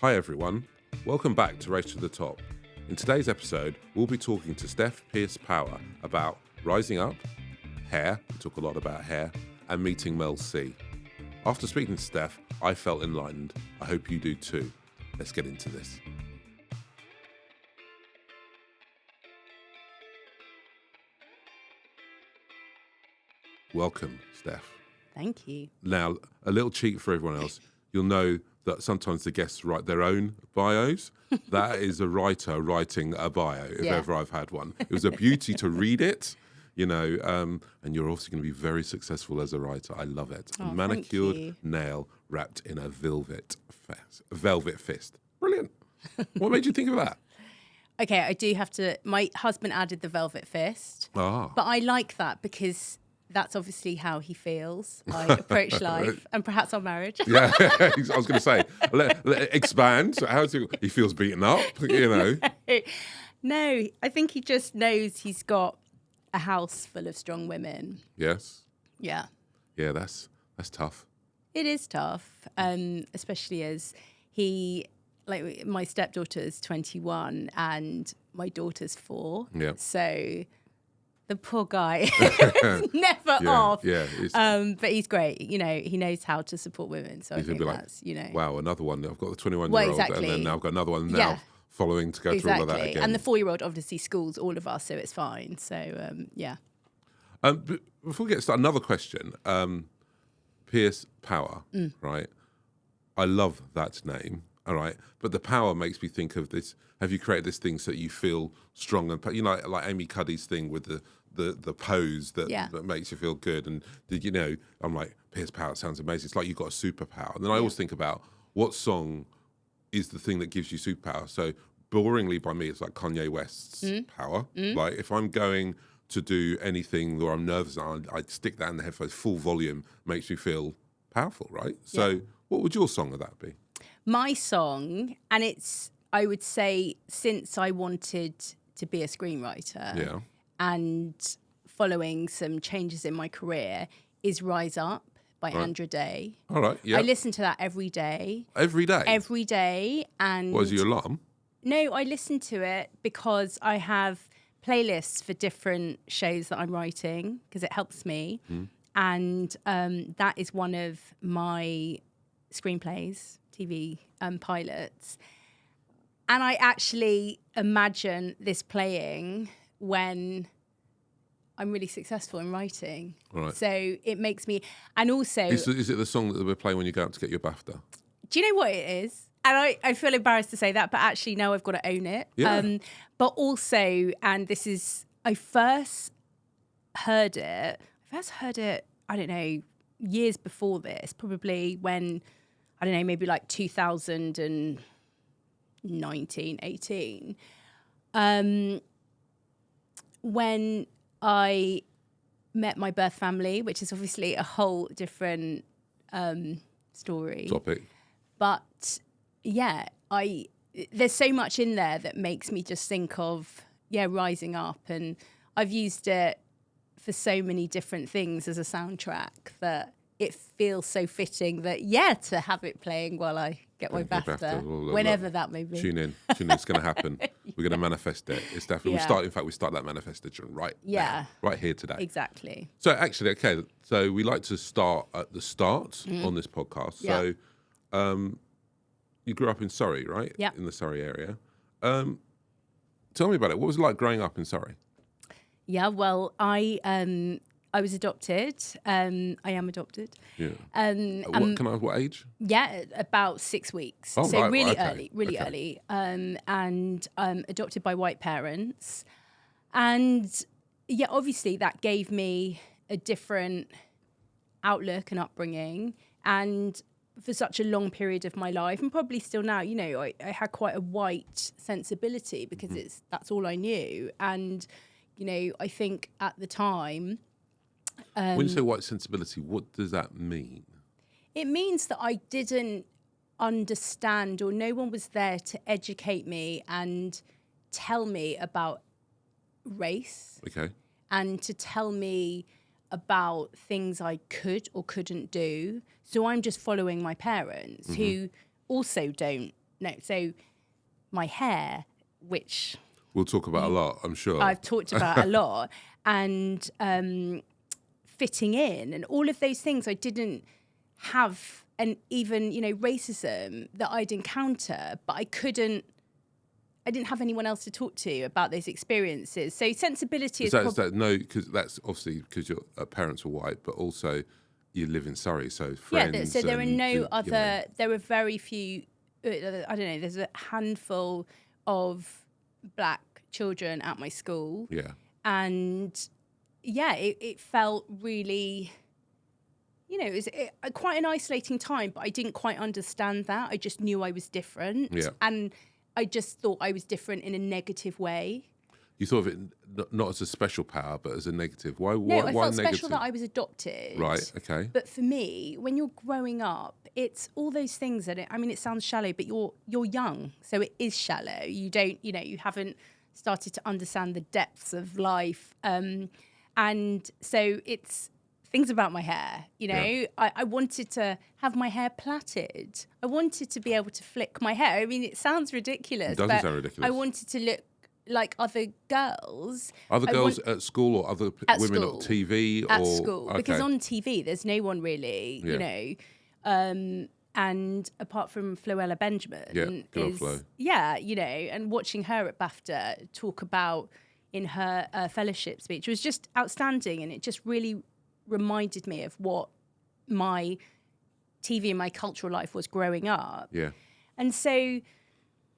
Hi everyone, welcome back to Race to the Top. In today's episode, we'll be talking to Steph Pearce-Power about rising up, hair, we talk a lot about hair, and meeting Mel C. After speaking to Steph, I felt enlightened. I hope you do too. Let's get into this. Welcome, Steph. Thank you. Now, a little cheat for everyone else. You'll know that sometimes the guests write their own bios. That is a writer writing a bio, if ever I've had one. It was a beauty to read it, you know, and you're also going to be very successful as a writer. I love it. Oh, a manicured nail wrapped in a velvet fist. Brilliant. What made you think of that? Okay, I do have to... My husband added the velvet fist. Ah. But I like that because that's obviously how he feels. I approach life and perhaps our marriage. Yeah, I was going to say, expand. So how do he feels beaten up, you know? No, I think he just knows he's got a house full of strong women. Yes. Yeah. Yeah, that's tough. It is tough, especially as he... Like, my stepdaughter's 21 and my daughter's 4. Yeah. So the poor guy is never off. Yeah. But he's great. You know, he knows how to support women. So I think that's, you know. Wow, another one. I've got the 21-year-old exactly. and then now I've got another one now following to go through all of that again. And the 4-year-old obviously schools all of us, so it's fine. So, yeah. But before we get started, another question. Pearce-Power, right? I love that name. All right, but the power makes me think of this. Have you created this thing so that you feel strong and you know, like Amy Cuddy's thing with the pose that makes you feel good? And did you know? I'm like, Pearce-Power sounds amazing. It's like you've got a superpower. And then I always think about what song is the thing that gives you superpower. So boringly by me, it's like Kanye West's power. Like if I'm going to do anything or I'm nervous, I'd stick that in the headphones. Full volume makes me feel powerful, right? So what would your song of that be? My song, and it's, I would say, since I wanted to be a screenwriter and following some changes in my career, is Rise Up by Andra Day. All right, yeah. I listen to that every day. Every day? Every day. And what is your alarm? No, I listen to it because I have playlists for different shows that I'm writing because it helps me. And that is one of my screenplays. TV pilots. And I actually imagine this playing when I'm really successful in writing. Right. So it makes me... And also... Is it the song that we're playing when you go out to get your BAFTA? Do you know what it is? And I feel embarrassed to say that, but actually, no, I've got to own it. Yeah. But also, and this is... I first heard it, I don't know, years before this, probably when... I don't know, maybe like 2019, 18. When I met my birth family, which is obviously a whole different story. Topic. But yeah, there's so much in there that makes me just think of, rising up. And I've used it for so many different things as a soundtrack that it feels so fitting that, to have it playing while I get my BAFTA, whenever that may be. Tune in. It's going to happen. We're going to manifest it. It's definitely, we start that manifestation right now, right here today. Exactly. So actually, okay, so we like to start at the start on this podcast. Yeah. So you grew up in Surrey, right? Yeah. In the Surrey area. Tell me about it. What was it like growing up in Surrey? Yeah, well, I was adopted. I am adopted. Yeah. What age? Yeah, about 6 weeks. Oh, so right, really okay. early. And adopted by white parents. And obviously that gave me a different outlook and upbringing. And for such a long period of my life, and probably still now, you know, I had quite a white sensibility because that's all I knew. And, you know, I think at the time... when you say white sensibility, what does that mean? It means that I didn't understand, or no one was there to educate me and tell me about race. Okay. And to tell me about things I could or couldn't do. So I'm just following my parents who also don't no. So my hair, which We'll talk about a lot, I'm sure. I've talked about a lot, and fitting in and all of those things I didn't have, and even, you know, racism that I'd encounter, but I didn't have anyone else to talk to about those experiences. So sensibility is because that's obviously because your parents were white, but also you live in Surrey, so friends. Yeah, so there are no other. You know. There are very few. I don't know. There's a handful of black children at my school. Yeah, and yeah, it felt really. You know, it was quite an isolating time, but I didn't quite understand that. I just knew I was different. Yeah. And I just thought I was different in a negative way. you thought of it not as a special power, but as a negative. Why? No, why I felt negative? special that I was adopted. Right. Okay. But for me, when you're growing up, it's all those things that it sounds shallow, but you're young, so it is shallow. You don't, you haven't started to understand the depths of life, and so it's things about my hair. Yeah. I wanted to have my hair plaited. I wanted to be able to flick my hair. I mean, it sounds ridiculous. It doesn't sound ridiculous. I wanted to look like other girls. At school or other women school. on TV? At or, school. okay. Because on TV, there's no one really, and apart from Floella Benjamin. Yeah, good old Flo. Yeah, and watching her at BAFTA talk about in her fellowship speech was just outstanding. And it just really reminded me of what my TV and my cultural life was growing up. Yeah. And so,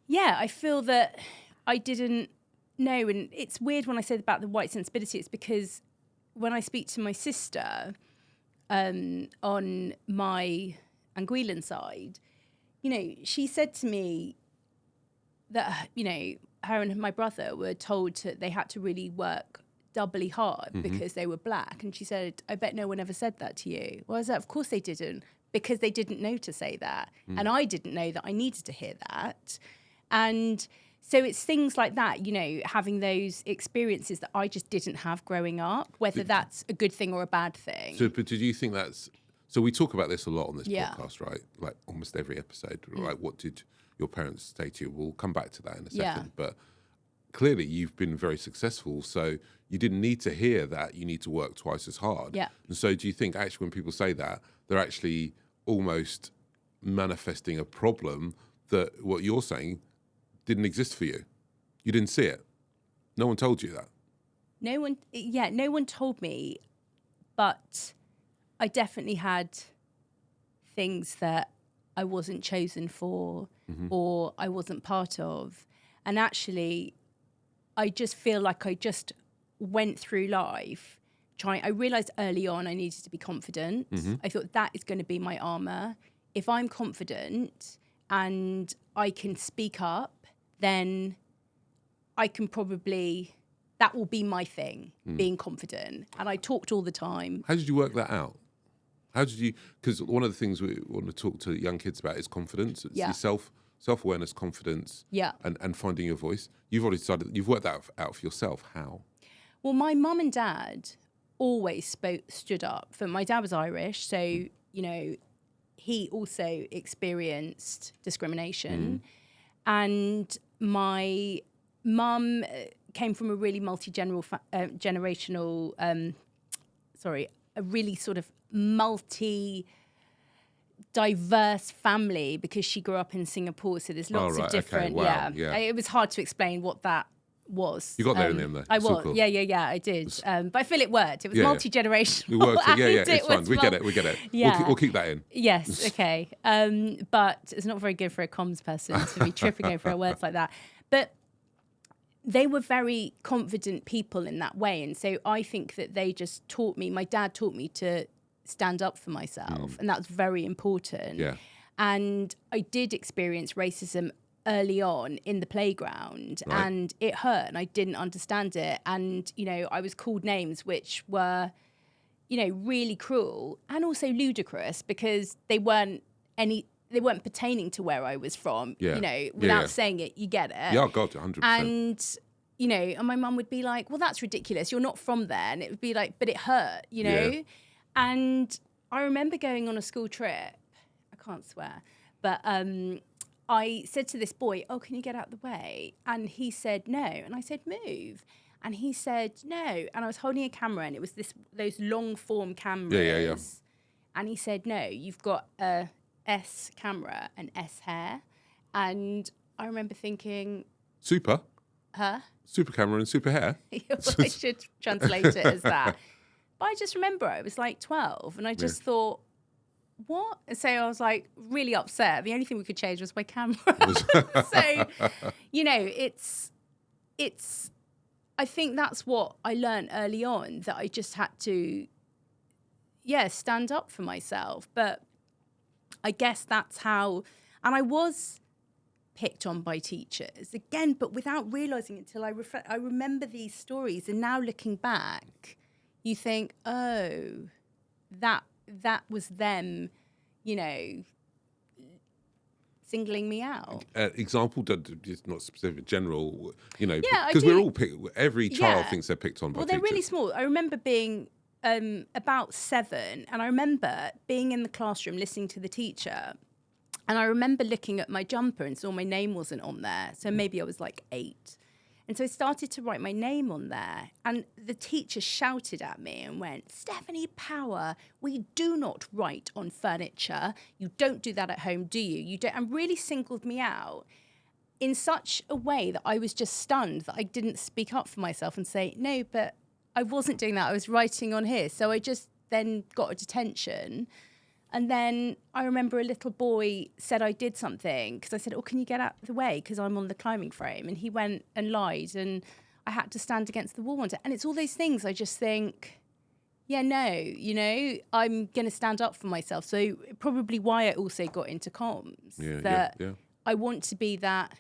yeah, I feel that I didn't know. And it's weird when I say about the white sensibility. It's because when I speak to my sister on my Anguillan side, she said to me that, her and my brother were told they had to really work doubly hard because they were black. And she said, I bet no one ever said that to you. Well, I said, of course they didn't, because they didn't know to say that. And I didn't know that I needed to hear that. And so it's things like that, having those experiences that I just didn't have growing up, whether that's a good thing or a bad thing. So, but did you think so we talk about this a lot on this Yeah. podcast, right? Like almost every episode, right? What did your parents say to you? We'll come back to that in a second. Yeah. But clearly you've been very successful, so you didn't need to hear that you need to work twice as hard. Yeah. And so do you think actually when people say that, they're actually almost manifesting a problem that what you're saying didn't exist for you? You didn't see it. No one told you that. No one told me, but I definitely had things that I wasn't chosen for or I wasn't part of. And actually, I just feel like I just went through life I realized early on I needed to be confident. I thought that is going to be my armor. If I'm confident and I can speak up, then I can that will be my thing, being confident. And I talked all the time. How did you work that out? Because one of the things we want to talk to young kids about is confidence. It's your self-awareness, confidence, and finding your voice. You've already decided, you've worked that out for yourself. How? Well, my mum and dad always stood up. My dad was Irish, so, he also experienced discrimination. And my mum came from a really a really sort of multi-diverse family, because she grew up in Singapore. So there's lots of different, okay. Wow. Yeah. It was hard to explain what that was. You got there in the end, though. I It's was, all cool. yeah, I did. But I feel it worked. It was multi-generational. It worked. Yeah, and it's fine. We get it. Yeah. We'll keep that in. Yes, okay. But it's not very good for a comms person to be tripping over words like that. But they were very confident people in that way. And so I think that they just taught me, my dad taught me to stand up for myself. And that's very important. Yeah. And I did experience racism early on in the playground, and it hurt, and I didn't understand it. And, I was called names which were, really cruel and also ludicrous, because they weren't pertaining to where I was from, without saying it, you get it. Yeah, God, 100%. And, and my mum would be like, well, that's ridiculous. You're not from there. And it would be like, but it hurt, Yeah. And I remember going on a school trip. I can't swear, but I said to this boy, "Oh, can you get out of the way?" And he said, "No." And I said, "Move." And he said, "No." And I was holding a camera, and it was those long form cameras. Yeah. And he said, "No, you've got a S camera and S hair." And I remember thinking, Super. "Huh?" Super camera and super hair. I should translate it as that. But I just remember I was like 12, and I just thought, what? And so I was like really upset. The only thing we could change was my camera. So, it's, I think that's what I learned early on, that I just had to, stand up for myself. But I guess that's how, and I was picked on by teachers again, but without realizing it until I remember these stories. And now looking back, you think, oh, that was them, singling me out. Example, just not specific, general, Yeah, because we're all every child thinks they're picked on by Well, teachers. they're really small. I remember being about 7, and I remember being in the classroom listening to the teacher, and I remember looking at my jumper and saw my name wasn't on there. So maybe I was like 8. And so I started to write my name on there. And the teacher shouted at me and went, "Stephanie Power, we do not write on furniture. You don't do that at home, do you? You don't." And really singled me out in such a way that I was just stunned that I didn't speak up for myself and say, "No, but I wasn't doing that. I was writing on here." So I just then got a detention. And then I remember a little boy said I did something because I said, "Oh, can you get out of the way? Because I'm on the climbing frame." And he went and lied, and I had to stand against the wall one day. And it's all those things I just think, I'm going to stand up for myself. So probably why I also got into comms, I want to be that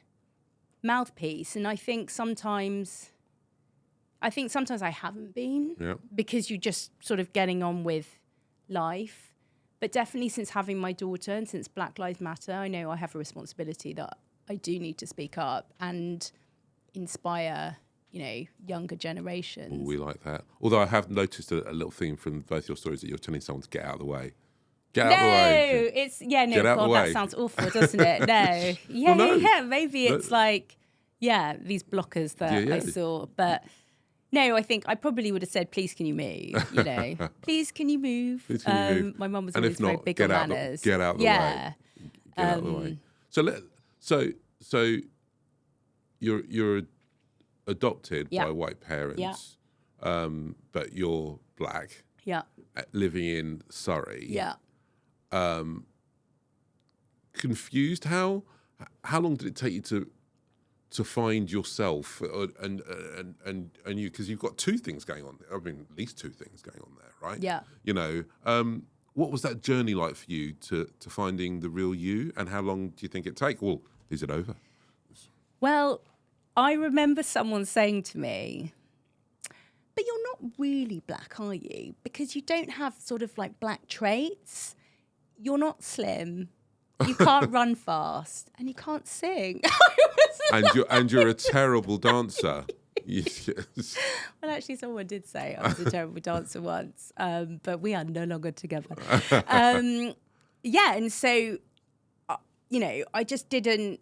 mouthpiece. And I think sometimes I haven't been because you're just sort of getting on with life. But definitely since having my daughter and since Black Lives Matter, I know I have a responsibility that I do need to speak up and inspire, younger generations. Ooh, we like that. Although I have noticed a little theme from both your stories that you're telling someone to get out of the way. Get out of the way. God, that sounds awful, doesn't it? No. Maybe it's like, these blockers that I saw. But no, I think I probably would have said, "Please, can you move?" Please, can you move? Please, can you move? My mum was And always if not, very big on manners. Get out of the way. Get out of the way. So you're adopted by white parents, but you're black. Yeah. Living in Surrey. Yeah. Confused? How long did it take you to find yourself and you, because you've got 2 things going on there. I mean, at least 2 things going on there, right? Yeah. What was that journey like for you to finding the real you, and how long do you think it take? Well, is it over? Well, I remember someone saying to me, "But you're not really black, are you? Because you don't have sort of like black traits. You're not slim. You can't run fast, and you can't sing." and you're a terrible dancer. Yes. Well, actually, someone did say I was a terrible dancer once, but we are no longer together. And so, I just didn't.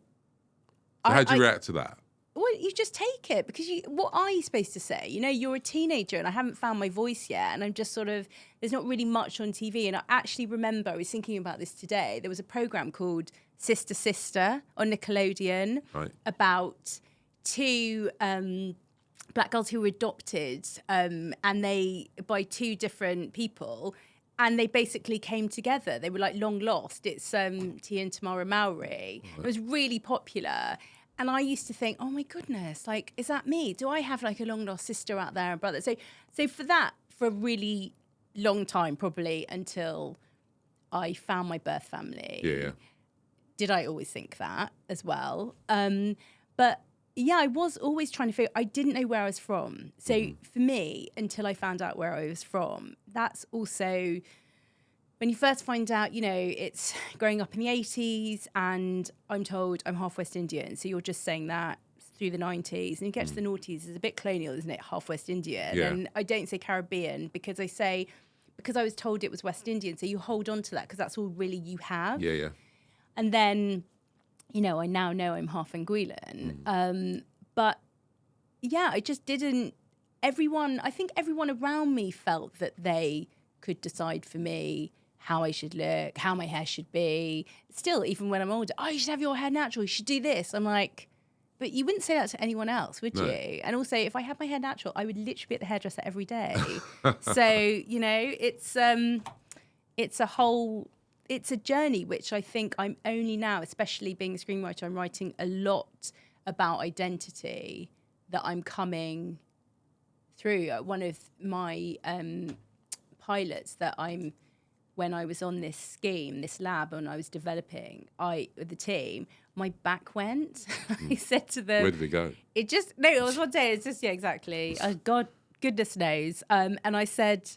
How'd you react to that? Well, you just take it because what are you supposed to say? You're a teenager and I haven't found my voice yet. And I'm just sort of, there's not really much on TV. And I actually remember, I was thinking about this today. There was a program called Sister Sister on Nickelodeon about 2 black girls who were adopted and they by 2 different people. And they basically came together. They were like long lost. It's Tia and Tamara Mowry. It was really popular. And I used to think, oh my goodness, like, is that me? Do I have like a long lost sister out there and brother? So for a really long time, probably until I found my birth family. Yeah. Did I always think that as well? But I was always trying to figure, I didn't know where I was from. So for me, until I found out where I was from, that's also, when you first find out, it's growing up in the 80s and I'm told I'm half West Indian. So you're just saying that through the 90s. And you get to the noughties, it's a bit colonial, isn't it? Half West Indian. Yeah. And I don't say Caribbean because I was told it was West Indian. So you hold on to that because that's all really you have. Yeah. And then I now know I'm half Anguillan. But yeah, I just didn't. I think everyone around me felt that they could decide for me how I should look, how my hair should be. Still, even when I'm older, oh, you should have your hair natural. You should do this. I'm like, but you wouldn't say that to anyone else, would you? And also, if I had my hair natural, I would literally be at the hairdresser every day. So, it's a journey, which I think I'm only now, especially being a screenwriter, I'm writing a lot about identity that I'm coming through. One of my pilots when I was on this scheme, this lab, and I was developing, with the team, my back went. I said to them, where did it go? It was one day, it's just, yeah, exactly. Goodness knows. And I said,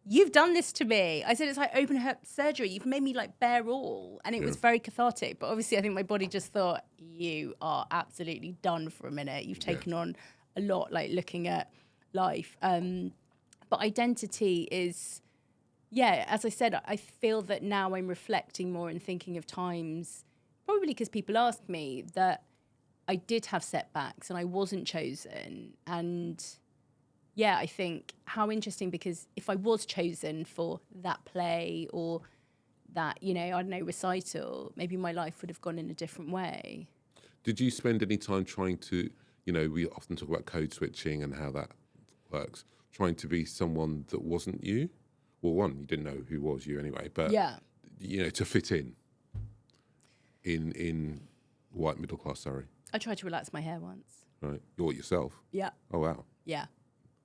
you've done this to me. I said, it's like open heart surgery. You've made me like bare all. And it was very cathartic. But obviously, I think my body just thought, you are absolutely done for a minute. You've taken on a lot, like looking at life. But identity is, as I said, I feel that now I'm reflecting more and thinking of times, probably because people ask me, that I did have setbacks and I wasn't chosen. And I think how interesting, because if I was chosen for that play or that, I don't know, recital, maybe my life would have gone in a different way. Did you spend any time trying to, we often talk about code switching and how that works, trying to be someone that wasn't you? Well, one, you didn't know who was you anyway, but, to fit in white middle class Surrey. I tried to relax my hair once. Right. You're yourself? Yeah. Oh, wow. Yeah.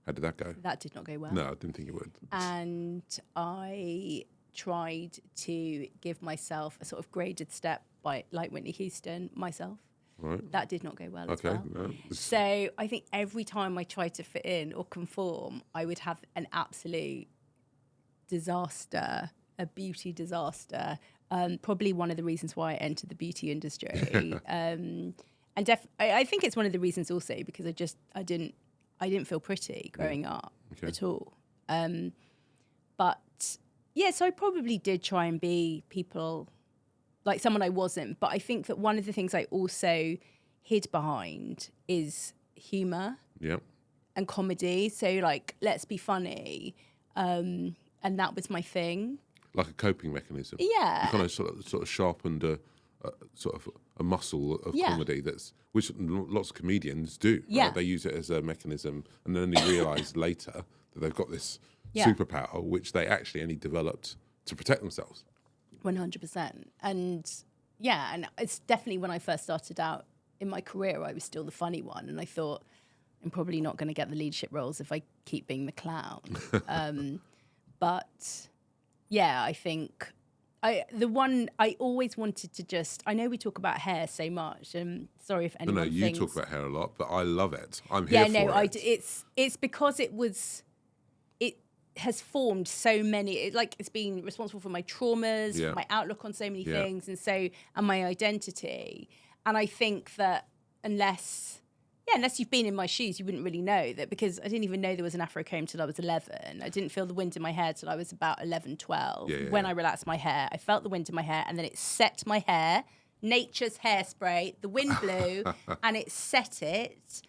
How did that go? That did not go well. No, I didn't think it would. And I tried to give myself a sort of graded step like Whitney Houston, myself. Right. That did not go well as well. No. So I think every time I tried to fit in or conform, I would have an absolute disaster, a beauty disaster. Probably one of the reasons why I entered the beauty industry. And I think it's one of the reasons also because I didn't feel pretty growing up at all. But so I probably did try and be people, like someone I wasn't. But I think that one of the things I also hid behind is humour and comedy. So like, let's be funny. And that was my thing. Like a coping mechanism. Yeah. You kind of sort of sharpened a muscle of comedy which lots of comedians do. Right? Yeah. They use it as a mechanism and then they realise later that they've got this superpower which they actually only developed to protect themselves. 100%. And it's definitely when I first started out in my career, I was still the funny one. And I thought, I'm probably not going to get the leadership roles if I keep being the clown. But I think the one I always wanted to I know we talk about hair so much, and sorry if anyone you thinks... talk about hair a lot, but I love it. I'm here for it. It's because it has formed so many, it's been responsible for my traumas, for my outlook on so many things, and my identity. And I think that unless you've been in my shoes, you wouldn't really know that, because I didn't even know there was an Afro comb till I was 11. I didn't feel the wind in my hair till I was about 11, 12. When I relaxed my hair, I felt the wind in my hair, and then it set my hair. Nature's hairspray, the wind blew, and it set it,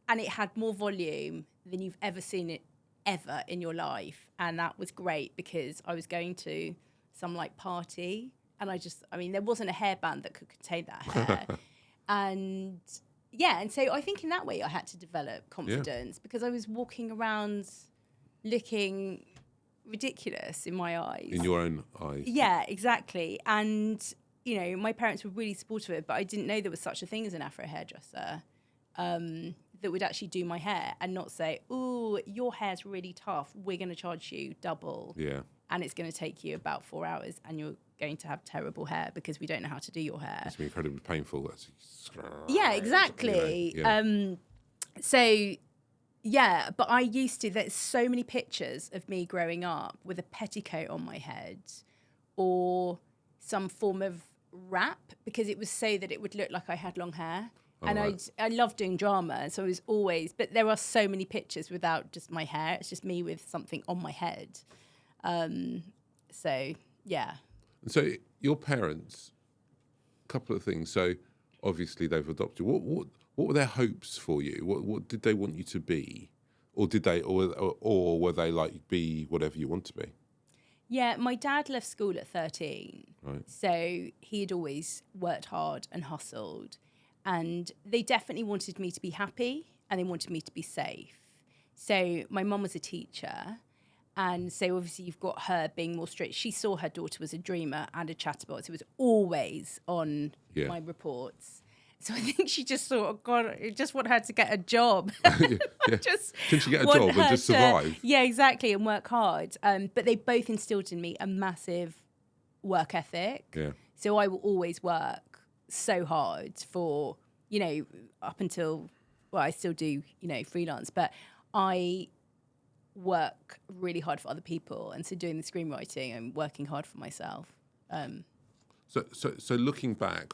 and it had more volume than you've ever seen it ever in your life. And that was great because I was going to some party, and there wasn't a hairband that could contain that hair. And so I think in that way I had to develop confidence because I was walking around looking ridiculous in my eyes. In your own eyes. Yeah, exactly. And, my parents were really supportive of it, but I didn't know there was such a thing as an Afro hairdresser that would actually do my hair and not say, ooh, your hair's really tough. We're going to charge you double. Yeah. And it's going to take you about 4 hours and you're going to have terrible hair because we don't know how to do your hair. It's been incredibly painful. Yeah, exactly. But I used to, there's so many pictures of me growing up with a petticoat on my head or some form of wrap because it was so that it would look like I had long hair. I love doing drama, so I was always, but there are so many pictures without just my hair. It's just me with something on my head. So your parents, a couple of things. So obviously they've adopted. What were their hopes for you? What did they want you to be, or did they, or were they like be whatever you want to be? Yeah, my dad left school at 13. Right. So he had always worked hard and hustled. And they definitely wanted me to be happy and they wanted me to be safe. So my mum was a teacher. And so obviously you've got her being more strict. She saw her daughter was a dreamer and a chatterbox. It was always on my reports. So I think she just thought, oh God, I just want her to get a job. Yeah. Can she get a job and just survive? Yeah, exactly, and work hard. But they both instilled in me a massive work ethic. Yeah. So I will always work so hard for, up until, well, I still do, freelance, but I work really hard for other people. And so doing the screenwriting and working hard for myself. So looking back,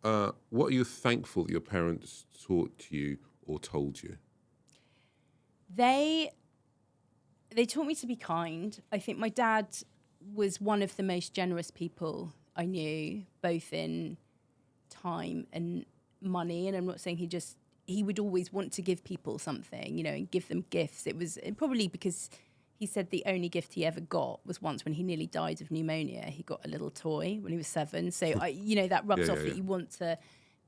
what are you thankful that your parents taught you or told you? They taught me to be kind. I think my dad was one of the most generous people I knew, both in time and money. And I'm not saying he would always want to give people something, and give them gifts. It was probably because he said the only gift he ever got was once when he nearly died of pneumonia. He got a little toy when he was 7. So, that rubs off that you want to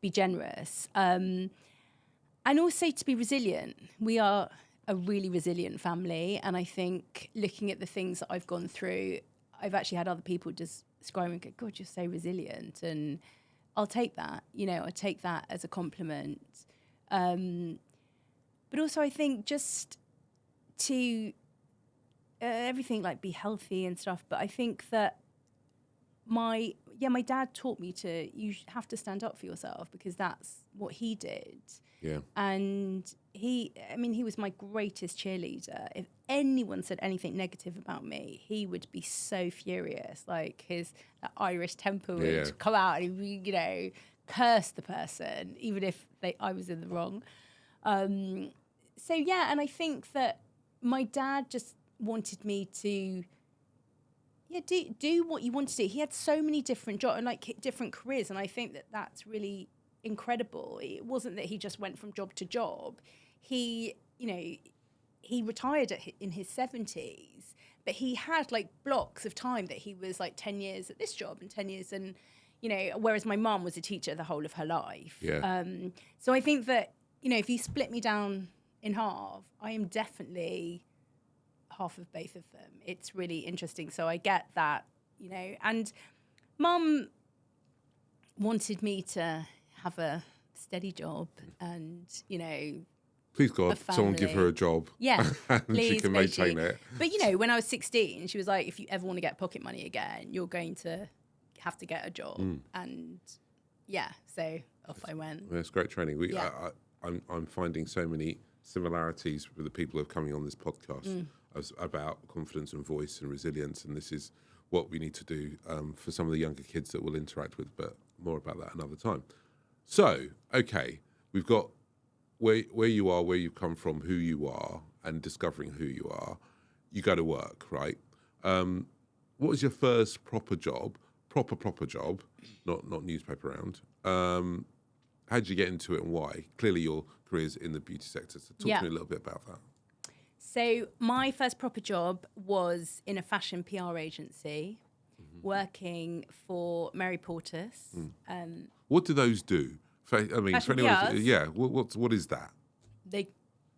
be generous. And also to be resilient. We are a really resilient family. And I think looking at the things that I've gone through, I've actually had other people just describe me and go, God, you're so resilient. And I'll take that. I take that as a compliment. But also I think just to... everything like be healthy and stuff, but I think that my dad taught me you have to stand up for yourself because that's what he did. Yeah. And he was my greatest cheerleader. If anyone said anything negative about me, he would be so furious. Like that Irish temper would come out and he'd, curse the person, even if I was in the wrong. And I think that my dad just wanted me to do what you want to do. He had so many different jobs and like different careers, and I think that that's really incredible. It wasn't that he just went from job to job. He retired in his 70s, but he had like blocks of time that he was like 10 years at this job and 10 years and whereas my mum was a teacher the whole of her life. So I think that if you split me down in half, I am definitely half of both of them. It's really interesting. So I get that, and mum wanted me to have a steady job and, please God, someone give her a job. Yeah. And please, she can maintain it. But, when I was 16, she was like, if you ever want to get pocket money again, you're going to have to get a job. And so off I went. That's great training. I'm finding so many similarities with the people who are coming on this podcast about confidence and voice and resilience, and this is what we need to do for some of the younger kids that we'll interact with, but more about that another time. So, okay, we've got where you are, where you've come from, who you are, and discovering who you are. You go to work, right? What was your first proper job, not newspaper round? How did you get into it and why? Clearly your career's in the beauty sector, so talk to me a little bit about that. So my first proper job was in a fashion PR agency, working for Mary Portas. What do those do? Fashion for anyone, PRs? what is that?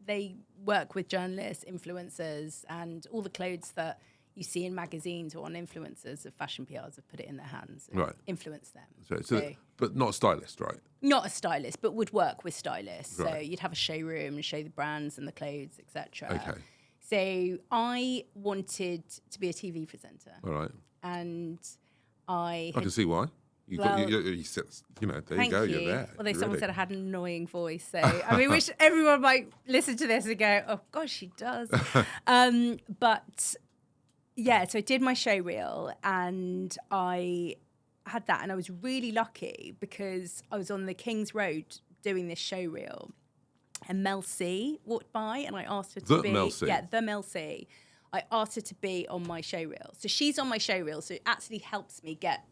They work with journalists, influencers, and all the clothes that you see in magazines or on influencers of fashion PRs have put it in their hands and influence them. So, but not a stylist, right? Not a stylist, but would work with stylists. Right. So you'd have a showroom and show the brands and the clothes, etc. Okay. So I wanted to be a TV presenter. All right. And I can see why. You Well, there you go, you're there. Although You're someone ready. said I had an annoying voice. So, I mean, wish everyone might listen to this and go, oh, gosh, she does. But, yeah, so I did my show reel and I had that. And I was really lucky because I was on the King's Road doing this show reel. And Mel C walked by and I asked her to be... Mel C? Yeah, the Mel C. I asked her to be on my show reel. So she's on my show reel. So it actually helps me get,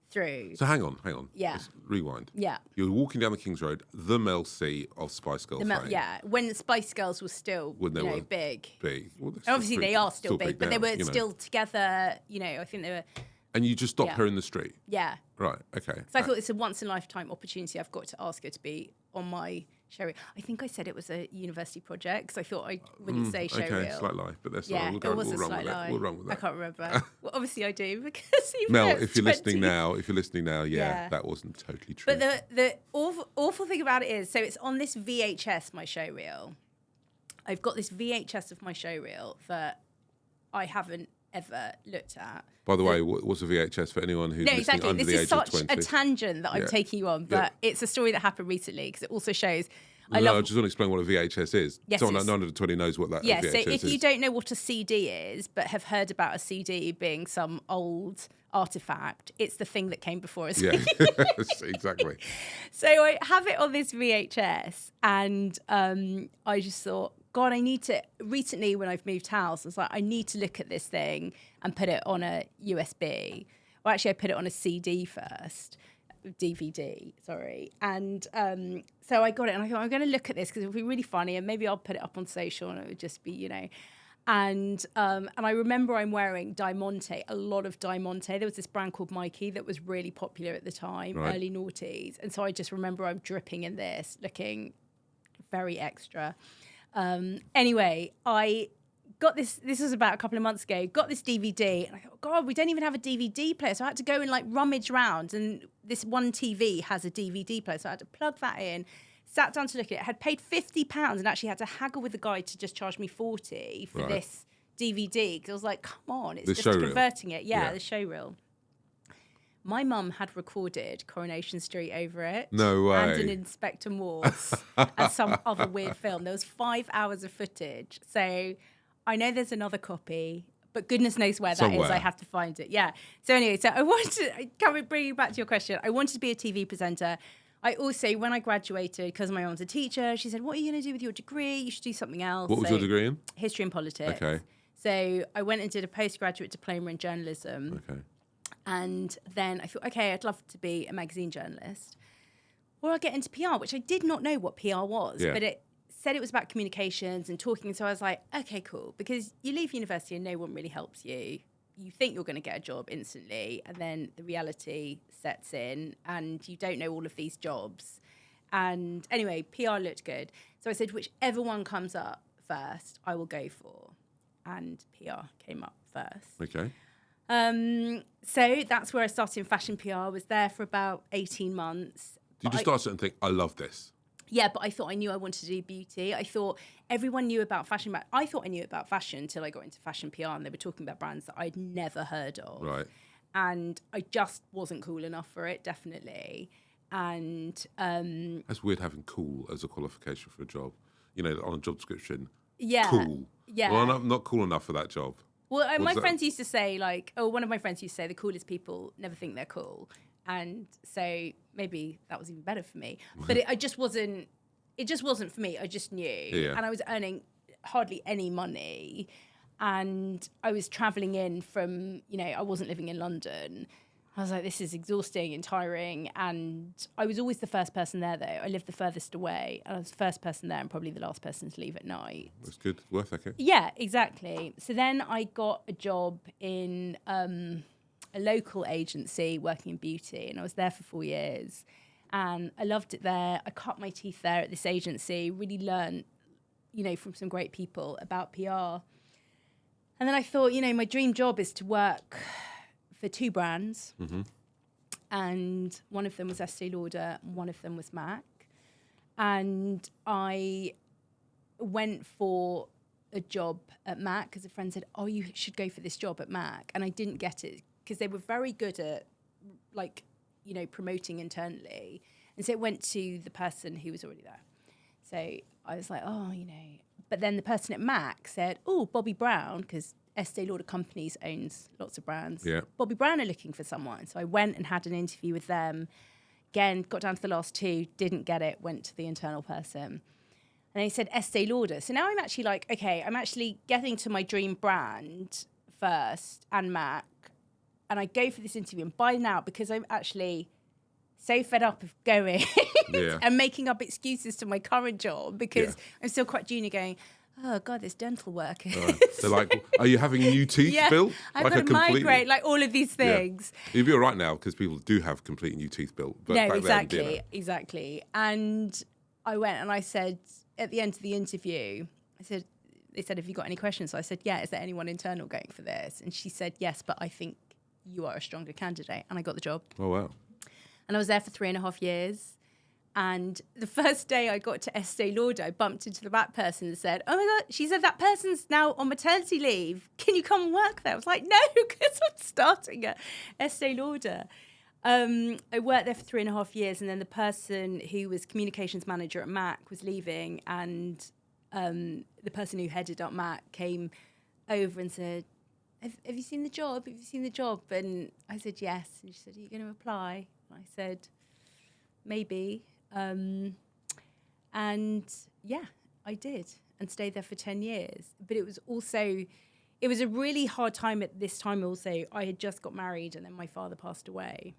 through. So hang on. Yeah. Let's rewind. Yeah. You're walking down the King's Road, the Mel C of Spice Girls fame. Yeah, when the Spice Girls were still, big. Big. Well, Obviously, they are still big, but now, they were still together. I think they were. And you just stopped her in the street. Yeah. Right. Okay. So I thought it's a once in a lifetime opportunity. I've got to ask her to be on my show reel. I think I said it was a university project because I thought I wouldn't say show reel. Okay, slight lie, but that's yeah, all right. it was a slight lie. We'll run with that. I can't remember. Well, obviously I do because Mel, if you're listening now, that wasn't totally true. But the awful thing about it is, so it's on this VHS, my show reel. I've got this VHS of my show reel that I haven't ever looked at. By the way, what's a VHS for anyone who's listening under the age of 20? This is such a tangent that I'm taking you on, but it's a story that happened recently because it also shows. I just want to explain what a VHS is. Yes, Someone under 20 knows what that VHS is. So if you don't know what a CD is, but have heard about a CD being some old artifact, it's the thing that came before us. Yeah, exactly. So I have it on this VHS, and I just thought, God, I need to. Recently, when I've moved house, I was like, I need to look at this thing and put it on a USB. Well, actually, I put it on a CD first. DVD, sorry. And so I got it and I thought, I'm going to look at this because it'll be really funny and maybe I'll put it up on social and it would just be, And I remember I'm wearing Diamante, a lot of Diamante. There was this brand called Mikey that was really popular at the time, early noughties. And so I just remember I'm dripping in this, looking very extra. Anyway, I got this was about a couple of months ago, got this DVD, and I thought, God, we don't even have a DVD player. So I had to go and rummage around, and this one TV has a DVD player. So I had to plug that in, sat down to look at it, had paid £50 and actually had to haggle with the guy to just charge me 40 for this DVD. Because I was like, come on, it's just converting it. Yeah, the show reel. My mum had recorded Coronation Street over it. No way. And an Inspector Morse and some other weird film. There was 5 hours of footage. So I know there's another copy, but goodness knows where that is. I have to find it. Yeah. So anyway, I wanted to bring you back to your question. I wanted to be a TV presenter. I also, when I graduated, because my mum's a teacher, she said, what are you going to do with your degree? You should do something else. What was your degree in? History and politics. Okay. So I went and did a postgraduate diploma in journalism. Okay. And then I thought, okay, I'd love to be a magazine journalist. Or I'll get into PR, which I did not know what PR was, but it said it was about communications and talking. So I was like, okay, cool. Because you leave university and no one really helps you. You think you're going to get a job instantly, and then the reality sets in and you don't know all of these jobs. And anyway, PR looked good. So I said, whichever one comes up first, I will go for. And PR came up first. Okay. So that's where I started in fashion PR. I was there for about 18 months. Did you just start and think, I love this? Yeah, but I thought I knew I wanted to do beauty. I thought everyone knew about fashion. I thought I knew about fashion until I got into fashion PR and they were talking about brands that I'd never heard of. Right. And I just wasn't cool enough for it, definitely. And that's weird having cool as a qualification for a job. On a job description. Yeah. Cool. Yeah. Well, I'm not cool enough for that job. Well, my friends used to say, one of my friends used to say the coolest people never think they're cool. And so maybe that was even better for me. But it just wasn't for me. I just knew. Yeah. And I was earning hardly any money. And I was traveling in from, I wasn't living in London. I was like, this is exhausting and tiring. And I was always the first person there, though. I lived the furthest away. And I was the first person there and probably the last person to leave at night. That's good. Worth it. Yeah, exactly. So then I got a job in a local agency working in beauty. And I was there for 4 years. And I loved it there. I cut my teeth there at this agency, really learned, from some great people about PR. And then I thought, my dream job is to work for 2 brands. Mm-hmm. And one of them was Estee Lauder, and one of them was MAC. And I went for a job at MAC because a friend said, oh, you should go for this job at MAC. And I didn't get it because they were very good at, promoting internally. And so it went to the person who was already there. So I was like, But then the person at MAC said, oh, Bobby Brown, because Estee Lauder Companies owns lots of brands. Yeah. Bobby Brown are looking for someone. So I went and had an interview with them. Again, got down to the last 2, didn't get it, went to the internal person. And they said Estee Lauder. So now I'm actually I'm actually getting to my dream brand first and MAC and I go for this interview. And by now, because I'm actually so fed up of going and making up excuses to my current job, because I'm still quite junior, going, oh God, this dental work. They're like, are you having new teeth built? I've got a migraine, like all of these things. You'd be all right now because people do have complete new teeth built. But No, back exactly, then, exactly. And I went and I said, at the end of the interview, they said, have you got any questions? So I said, yeah, is there anyone internal going for this? And she said, yes, but I think you are a stronger candidate. And I got the job. Oh, wow. And I was there for 3.5 years. And the first day I got to Estee Lauder, I bumped into the MAC person and said, oh my God, she said that person's now on maternity leave. Can you come and work there? I was like, no, because I'm starting at Estee Lauder. I worked there for 3.5 years, and then the person who was communications manager at MAC was leaving, and the person who headed up MAC came over and said, have you seen the job? Have you seen the job? And I said, yes. And she said, are you going to apply? And I said, maybe. And yeah, I did, and stayed there for 10 years. But it was a really hard time at this time also. I had just got married, and then my father passed away.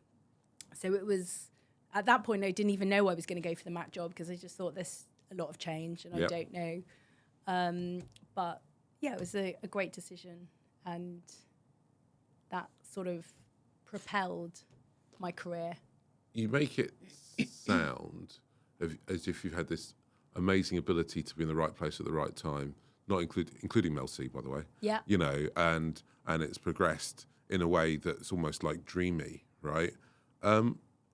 So it was, at that point, I didn't even know I was going to go for the MAC job, because I just thought there's a lot of change and I don't know. But yeah, it was a great decision, and that sort of propelled my career. You make it sound as if you've had this amazing ability to be in the right place at the right time, not including Mel C, by the way. Yeah. You know, and it's progressed in a way that's almost like dreamy, right?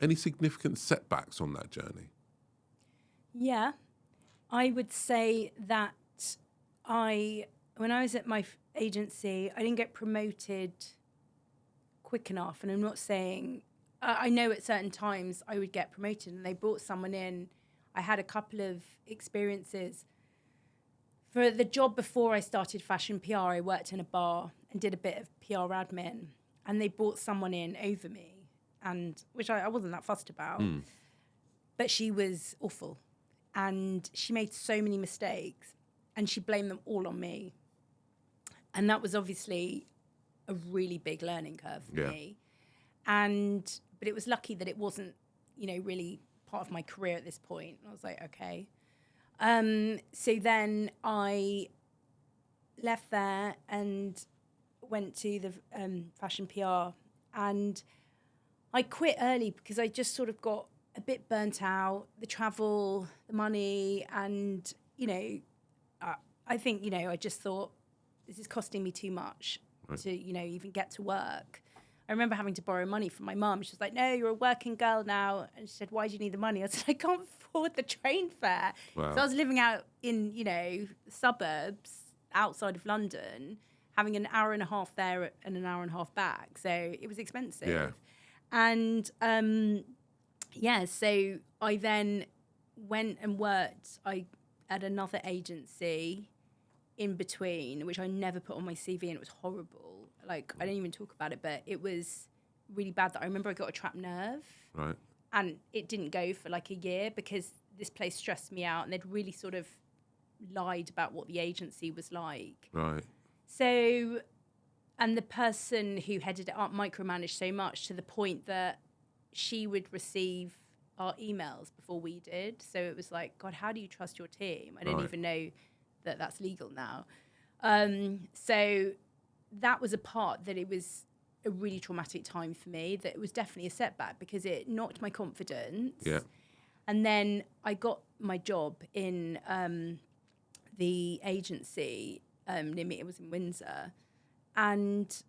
Any significant setbacks on that journey? Yeah, I would say that when I was at my agency, I didn't get promoted quick enough. And I'm not saying, I know at certain times I would get promoted, and they brought someone in. I had a couple of experiences. For the job before I started fashion PR, I worked in a bar and did a bit of PR admin, and they brought someone in over me, and which I wasn't that fussed about. But she was awful, and she made so many mistakes, and she blamed them all on me. And that was obviously a really big learning curve for me. But it was lucky that it wasn't, really part of my career at this point. And I was like, okay. So then I left there and went to the fashion PR, and I quit early because I just sort of got a bit burnt out, the travel, the money, and, I think, I just thought, this is costing me too much to, even get to work. I remember having to borrow money from my mum. She was like, no, you're a working girl now. And she said, why do you need the money? I said, I can't afford the train fare. Wow. So I was living out in, suburbs outside of London, having an hour and a half there and an hour and a half back. So it was expensive. Yeah. And, so I then went and worked at another agency in between, which I never put on my CV, and it was horrible. Like, I don't even talk about it, but it was really bad. That I remember I got a trapped nerve. Right. And it didn't go for like a year because this place stressed me out, and they'd really sort of lied about what the agency was like. Right. So, and the person who headed it up micromanaged so much to the point that she would receive our emails before we did. So it was like, God, how do you trust your team? I don't even know that that's legal now. So that was a part that it was a really traumatic time for me, that it was definitely a setback because it knocked my confidence. Yeah. And then I got my job in the agency near me. It was in Windsor. And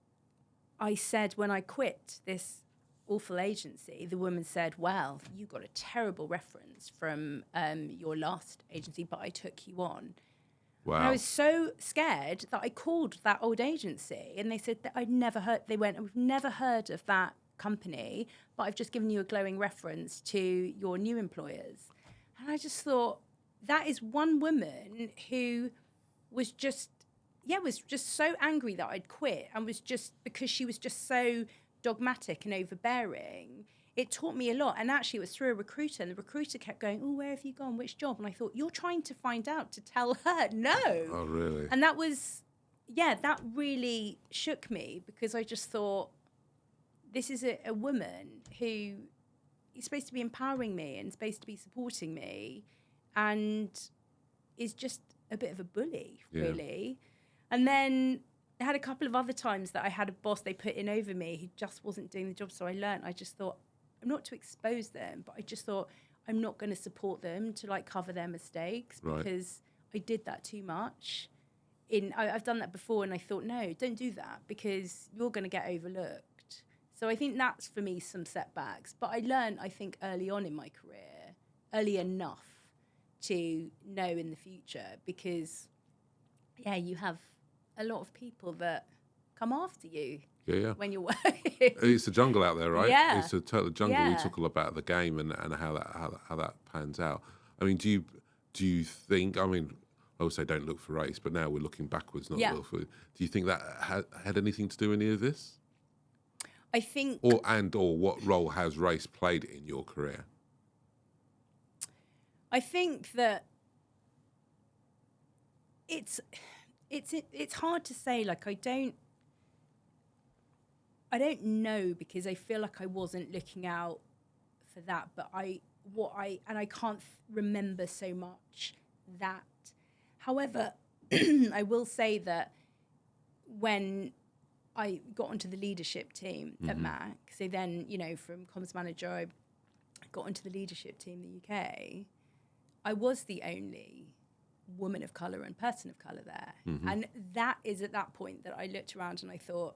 I said, when I quit this awful agency, the woman said, well, you got a terrible reference from your last agency, but I took you on. Wow. And I was so scared that I called that old agency, and they said that we've never heard of that company, but I've just given you a glowing reference to your new employers. And I just thought, that is one woman who was just so angry that I'd quit, and was just, because she was just so dogmatic and overbearing. It taught me a lot. And actually it was through a recruiter, and the recruiter kept going, oh, where have you gone? Which job? And I thought, you're trying to find out to tell her. No. Oh, really? And that was, that really shook me, because I just thought, this is a woman who is supposed to be empowering me and supposed to be supporting me, and is just a bit of a bully, really. And then I had a couple of other times that I had a boss they put in over me who just wasn't doing the job. So I learned, I just thought, I'm not to expose them, but I just thought I'm not going to support them to like cover their mistakes, because I did that too much. I've done that before, and I thought, no, don't do that, because you're going to get overlooked. So I think that's, for me, some setbacks. But I learned, I think, early on in my career, early enough to know in the future, because, you have a lot of people that come after you when you're working. It's a jungle out there, right? Yeah. It's a total jungle. We talk all about the game and how that pans out. I mean, do you think, I mean, I would say don't look for race, but now we're looking backwards, not look for. Do you think that had anything to do with any of this? I think... Or what role has race played in your career? I think that it's hard to say. Like, I don't know, because I feel like I wasn't looking out for that, but I can't remember so much that. However, I will say that when I got onto the leadership team at MAC, so then, from comms manager, I got onto the leadership team in the UK, I was the only woman of colour and person of colour there. And that is at that point that I looked around and I thought,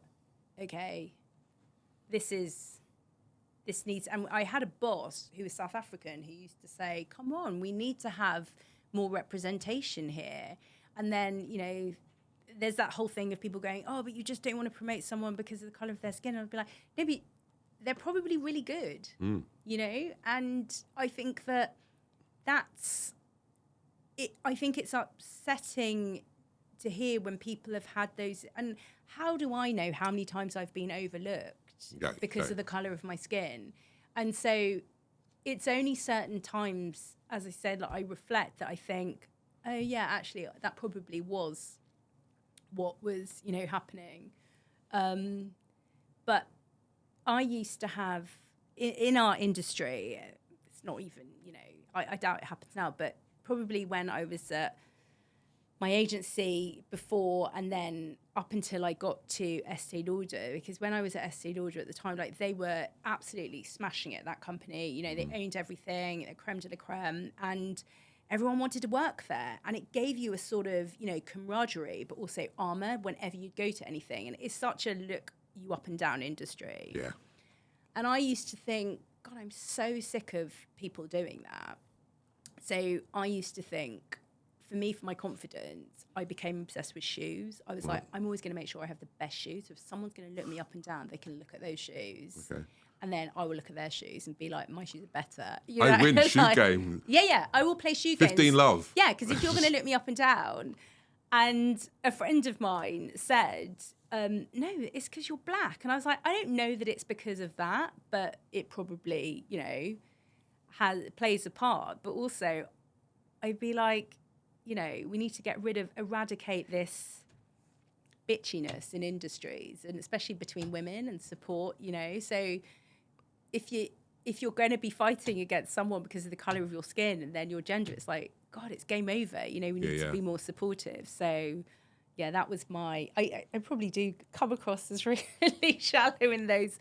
okay, this needs, and I had a boss who was South African who used to say, come on, we need to have more representation here. And then, there's that whole thing of people going, oh, but you just don't want to promote someone because of the colour of their skin. And I'd be like, no, but they're probably really good, And I think that's it. I think it's upsetting to hear when people have had those. And how do I know how many times I've been overlooked because of the colour of my skin? And so it's only certain times, as I said, like I reflect, that I think, oh yeah, actually that probably was what was, happening. But I used to have, in our industry, it's not even, I doubt it happens now, but probably when I was at my agency before, and then up until I got to Estee Lauder, because when I was at Estee Lauder at the time, like they were absolutely smashing it, that company, they owned everything, the creme de la creme, and everyone wanted to work there. And it gave you a sort of, camaraderie, but also armor whenever you'd go to anything. And it's such a look you up and down industry. Yeah. And I used to think, God, I'm so sick of people doing that. So I used to think, for me, for my confidence, I became obsessed with shoes. I was like, I'm always going to make sure I have the best shoes. So if someone's going to look me up and down, they can look at those shoes. Okay. And then I will look at their shoes and be like, my shoes are better. I win shoe game. Yeah. I will play shoe games. 15 love. Yeah, because if you're going to look me up and down. And a friend of mine said, no, it's because you're black. And I was like, I don't know that it's because of that, but it probably, plays a part. But also, I'd be like, we need to eradicate this bitchiness in industries, and especially between women, and support, So if you're going to be fighting against someone because of the colour of your skin and then your gender, it's like, God, it's game over. We need to be more supportive. So, yeah, that was I probably do come across as really shallow in those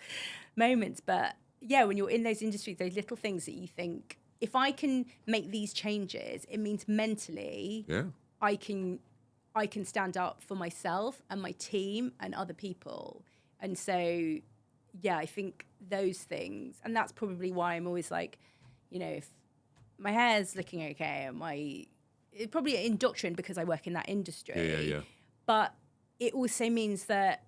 moments. But, yeah, when you're in those industries, those little things that you think, if I can make these changes, it means mentally I can stand up for myself and my team and other people. And so, yeah, I think those things, and that's probably why I'm always like, if my hair's looking okay, and it's probably indoctrined because I work in that industry. Yeah. But it also means that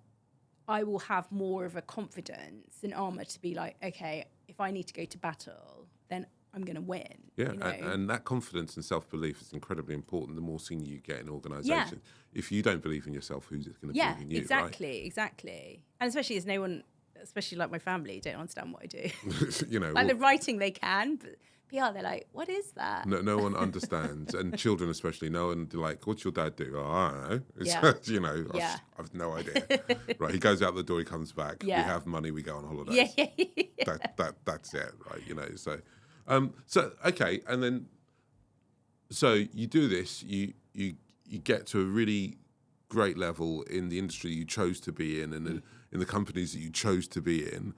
I will have more of a confidence and armor to be like, okay, if I need to go to battle, then I'm going to win. Yeah, and that confidence and self-belief is incredibly important the more senior you get in organisations. Yeah. If you don't believe in yourself, who's going to believe in you, exactly. And especially as no one, especially like my family, don't understand what I do. Like the writing they can, but PR. They're like, what is that? No one understands, and children especially. No one like, what's your dad do? Oh, I don't know. It's, Yeah. you know, Yeah. I've no idea. Right, he goes out the door, he comes back. Yeah. We have money, we go on holidays. Yeah. That's it, right? You know, so okay, and then so you do this, you get to a really great level in the industry you chose to be in, and in the companies that you chose to be in,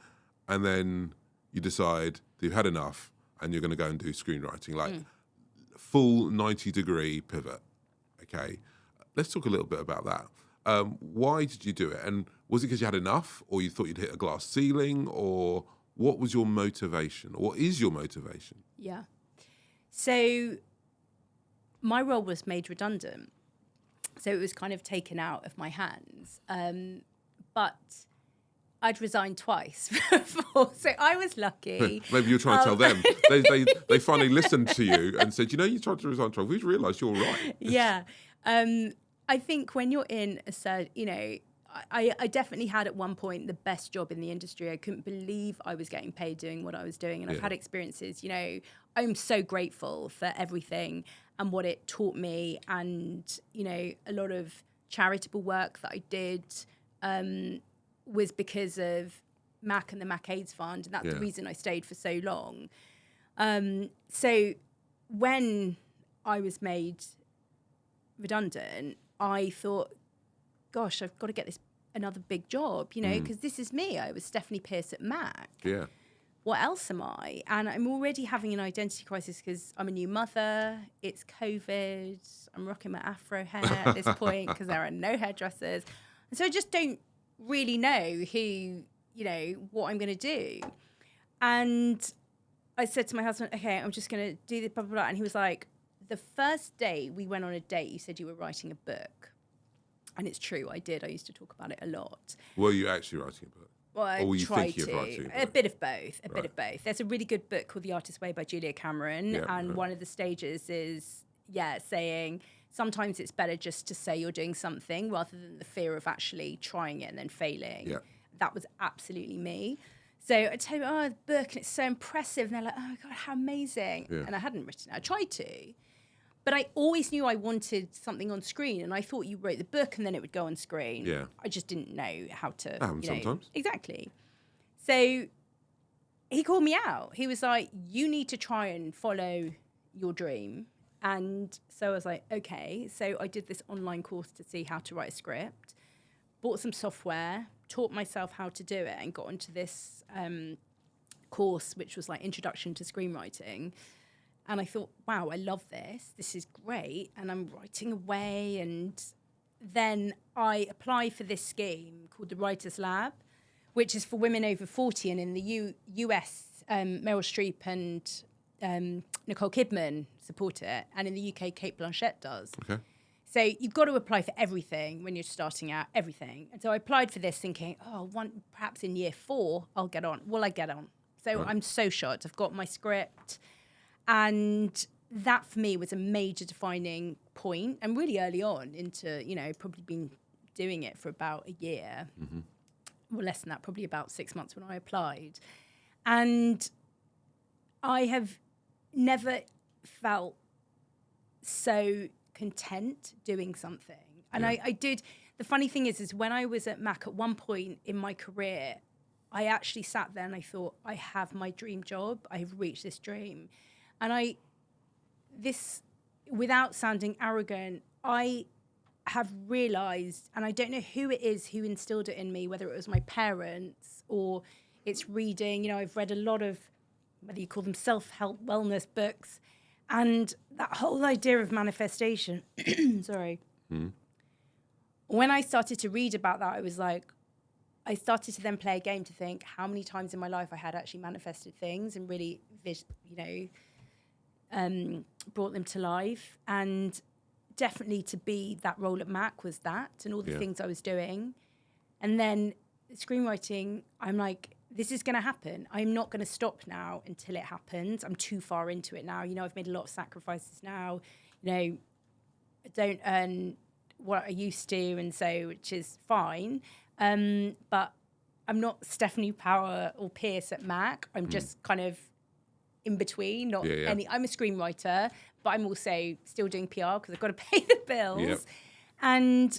and then you decide that you've had enough and you're going to go and do screenwriting, like full 90-degree pivot. Okay, let's talk a little bit about that. Why did you do it? And was it because you had enough, or you thought you'd hit a glass ceiling, or what was your motivation? Or what is your motivation? Yeah. So my role was made redundant. So it was kind of taken out of my hands. But I'd resigned twice before, so I was lucky. Maybe you're trying to tell them. They finally listened to you and said, you know, you tried to resign twice. We've realised you're right. Yeah. I think when you're in a certain, you know, I definitely had at one point the best job in the industry. I couldn't believe I was getting paid doing what I was doing. And I've had experiences, you know, I'm so grateful for everything and what it taught me. And, you know, a lot of charitable work that I did was because of MAC and the MAC AIDS Fund. And that's the reason I stayed for so long. So when I was made redundant, I thought, gosh, I've got to get this another big job, you know, because this is me. I was Stephanie Pearce at MAC. Yeah. What else am I? And I'm already having an identity crisis because I'm a new mother. It's COVID. I'm rocking my afro hair at this point because there are no hairdressers. And so I just don't really know who, you know, what I'm going to do. And I said to my husband, okay, I'm just going to do this, blah, blah, blah. And he was like, the first day we went on a date, you said you were writing a book. And it's true, I did. I used to talk about it a lot. Were you actually writing a book? Well, I or were you tried thinking to. of writing a book? A bit of both. A bit of both. There's a really good book called The Artist's Way by Julia Cameron. And one of the stages is, saying sometimes it's better just to say you're doing something rather than the fear of actually trying it and then failing. Yeah. That was absolutely me. So I tell you, the book, and it's so impressive. And they're like, oh, my God, how amazing. Yeah. And I hadn't written it. I tried to. But I always knew I wanted something on screen, and I thought you wrote the book and then it would go on screen. Yeah. I just didn't know how to. That happens sometimes. Exactly. So he called me out. He was like, you need to try and follow your dream. And so I was like, okay. So I did this online course to see how to write a script, bought some software, taught myself how to do it, and got into this course, which was like Introduction to Screenwriting. And I thought, wow, I love this. This is great. And I'm writing away. And then I applied for this scheme called the Writers Lab, which is for women over 40. And in the US, Meryl Streep and Nicole Kidman support it. And in the UK, Cate Blanchett does. Okay. So you've got to apply for everything when you're starting out, everything. And so I applied for this thinking, perhaps in year 4, I'll get on. Will I get on? So I'm so shocked. I've got my script. And that for me was a major defining point, and really early on into, you know, probably been doing it for about a year, well, less than that, probably about 6 months when I applied. And I have never felt so content doing something. And I did, the funny thing is when I was at MAC at one point in my career, I actually sat there and I thought, I have my dream job. I have reached this dream. And without sounding arrogant, I have realised, and I don't know who it is who instilled it in me, whether it was my parents or it's reading. You know, I've read a lot of, whether you call them self-help wellness books, and that whole idea of manifestation. Sorry. When I started to read about that, I was like, I started to then play a game to think how many times in my life I had actually manifested things and really, brought them to life. And definitely to be that role at MAC was that, and all the things I was doing. And then screenwriting, I'm like, this is going to happen. I'm not going to stop now until it happens. I'm too far into it now. You know, I've made a lot of sacrifices now. You know, I don't earn what I used to, and so, which is fine. But I'm not Stephanie Power or Pearce at MAC. I'm just kind of in between, not Yeah, yeah. any. I'm a screenwriter, but I'm also still doing PR because I've got to pay the bills. Yep.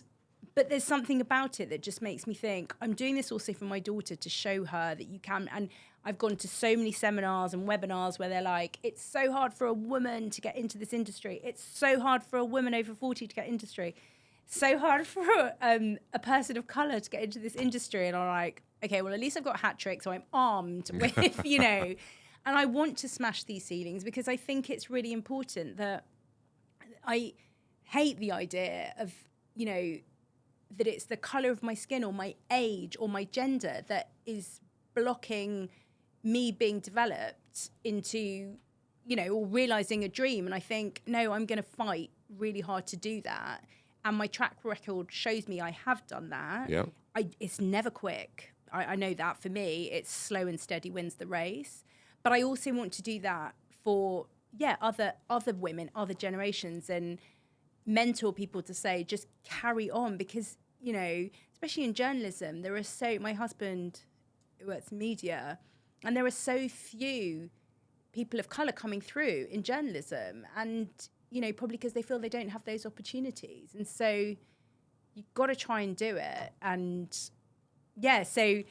But there's something about it that just makes me think, I'm doing this also for my daughter to show her that you can. And I've gone to so many seminars and webinars where they're like, it's so hard for a woman to get into this industry. It's so hard for a woman over 40 to get industry. So hard for a person of colour to get into this industry. And I'm like, okay, well, at least I've got a hat trick, so I'm armed with, you know. And I want to smash these ceilings because I think it's really important that I hate the idea of, you know, that it's the colour of my skin or my age or my gender that is blocking me being developed into, you know, or realising a dream. And I think, no, I'm going to fight really hard to do that. And my track record shows me I have done that. Yeah. It's never quick. I know that for me, it's slow and steady wins the race. But I also want to do that for, other women, other generations, and mentor people to say, just carry on. Because, you know, especially in journalism, my husband works in media, and there are so few people of colour coming through in journalism. And, you know, probably because they feel they don't have those opportunities. And so you've got to try and do it. And, so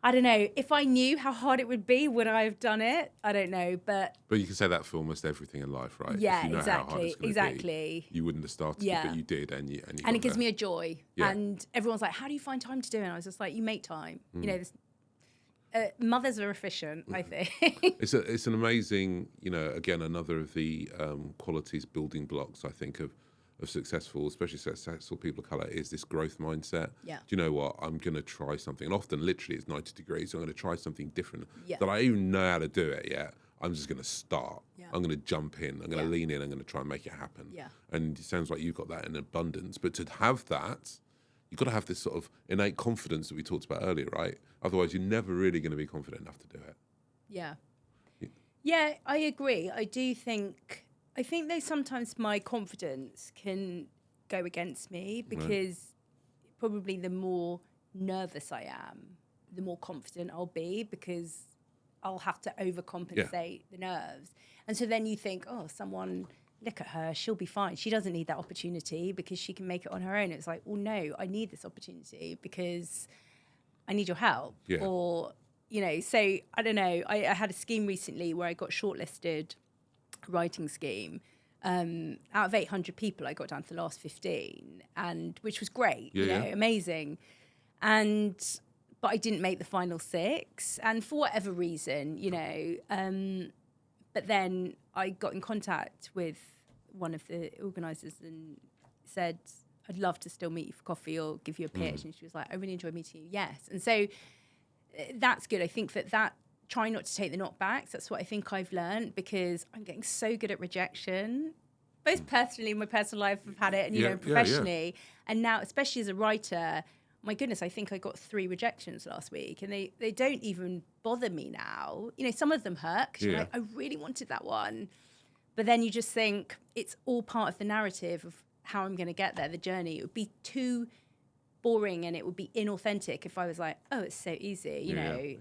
I don't know. If I knew how hard it would be, would I have done it? I don't know, but you can say that for almost everything in life, right? Yeah, if you know exactly, how hard it's exactly. Be, you wouldn't have started Yeah. it, but you did, and you it gives me a joy. Yeah. And everyone's like, "How do you find time to do it?" And I was just like, "You make time." You know, mothers are efficient. I think It's an amazing, you know, again, another of the qualities, building blocks, I think, of especially successful people of colour, is this growth mindset. Yeah. Do you know what? I'm going to try something. And often, literally, it's 90 degrees. So I'm going to try something different Yeah. that I even know how to do it yet. I'm just going to start. Yeah. I'm going to jump in. I'm going to lean in. I'm going to try and make it happen. Yeah. And it sounds like you've got that in abundance. But to have that, you've got to have this sort of innate confidence that we talked about earlier, right? Otherwise, you're never really going to be confident enough to do it. Yeah. Yeah, I agree. I think though sometimes my confidence can go against me because probably the more nervous I am, the more confident I'll be because I'll have to overcompensate the nerves. And so then you think, oh, look at her, she'll be fine. She doesn't need that opportunity because she can make it on her own. It's like, well, no, I need this opportunity because I need your help. Yeah. Or, you know, so I don't know. I had a scheme recently where I got shortlisted, writing scheme. Out of 800 people, I got down to the last 15, and which was great, amazing. But I didn't make the final 6, and for whatever reason, you know. But then I got in contact with one of the organisers and said, I'd love to still meet you for coffee or give you a pitch. And she was like, I really enjoyed meeting you. Yes. And so that's good. I think that try not to take the knockbacks. That's what I think I've learned, because I'm getting so good at rejection. Both personally, in my personal life, I've had it, and, you know, professionally. And now, especially as a writer, my goodness, I think I got 3 rejections last week, and they don't even bother me now. You know, some of them hurt, because you're like, I really wanted that one. But then you just think it's all part of the narrative of how I'm going to get there, the journey. It would be too boring and it would be inauthentic if I was like, oh, it's so easy, you know.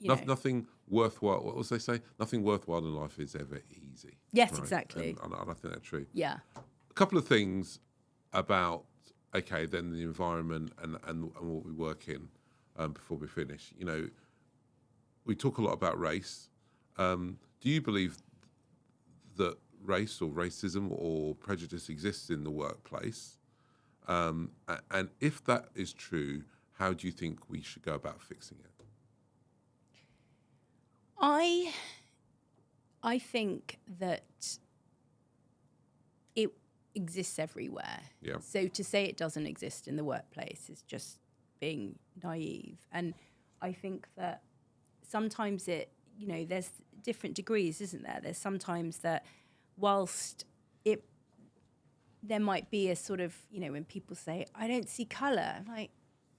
Yeah. Nothing worthwhile. What was they say? Nothing worthwhile in life is ever easy. Yes, right? exactly. And I think that's true. Yeah. A couple of things about then the environment and what we work in before we finish. You know, we talk a lot about race. Do you believe that race or racism or prejudice exists in the workplace? And if that is true, how do you think we should go about fixing it? I think that it exists everywhere. Yeah. So to say it doesn't exist in the workplace is just being naive. And I think that sometimes there's different degrees, isn't there? There's sometimes that whilst there might be a sort of, you know, when people say, I don't see colour, I'm like,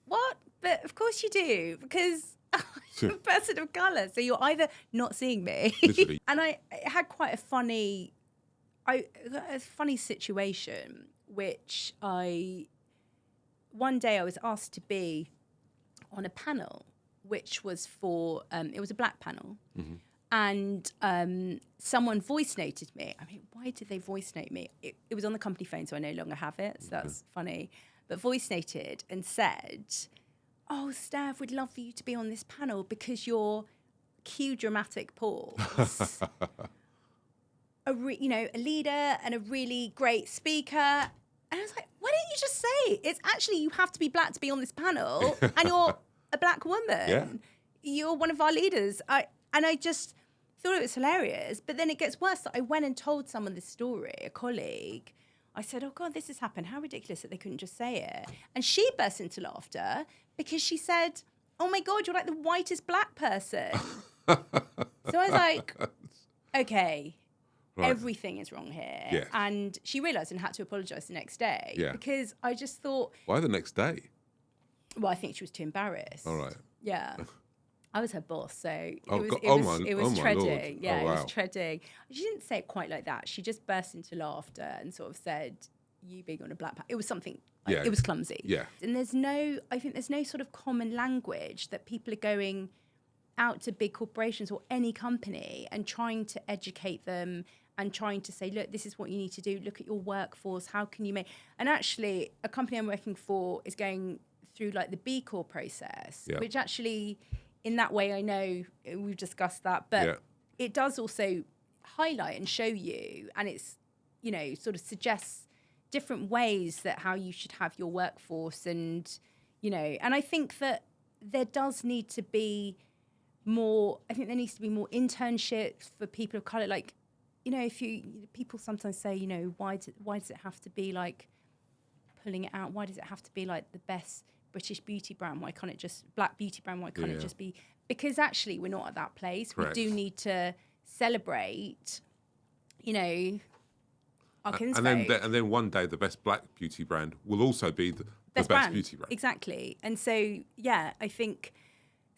what? But of course you do, because I'm a person of colour. So you're either not seeing me. And I had quite a funny situation, which one day I was asked to be on a panel, which was for, it was a black panel. Mm-hmm. And someone voice noted me. I mean, why did they voice note me? It was on the company phone, so I no longer have it. So that's funny. But voice noted and said, "Oh, Steph, we'd love for you to be on this panel because you're cue dramatic pause, a leader and a really great speaker." And I was like, "Why don't you just say it's actually you have to be black to be on this panel, and you're a black woman. Yeah. You're one of our leaders." I just thought it was hilarious. But then it gets worse. I went and told someone this story, a colleague. I said, "Oh, God, this has happened. How ridiculous that they couldn't just say it." And she burst into laughter because she said, "Oh, my God, you're like the whitest black person." So I was like, okay, Right. everything is wrong here. Yes. And she realised and had to apologise the next day. Yeah. Because I just thought, Why the next day? well, I think she was too embarrassed. All right. Yeah. I was her boss, so it Oh, was, God. it Oh, was, my- it was oh, my treading. Lord. Yeah, Oh, it wow. was treading. She didn't say it quite like that. She just burst into laughter and sort of said, "You being on a black it was something, like, Yeah. it was clumsy." Yeah. And I think there's no sort of common language that people are going out to big corporations or any company and trying to educate them and trying to say, "Look, this is what you need to do. Look at your workforce. How can you make..." And actually, a company I'm working for is going through like the B Corp process, Yeah. which actually, in that way, I know we've discussed that, but Yeah. it does also highlight and show you, and it's, sort of suggests different ways that how you should have your workforce. And, and I think that there does need to be more, I think there needs to be more internships for people of colour. Like, people sometimes say, why does it have to be like pulling it out? Why does it have to be like the best British beauty brand? Why can't it just black beauty brand? Why can't it just be? Because actually we're not at that place. Correct. We do need to celebrate, our kinsfolk. And then one day the best black beauty brand will also be the best beauty brand. Exactly. And so, yeah, I think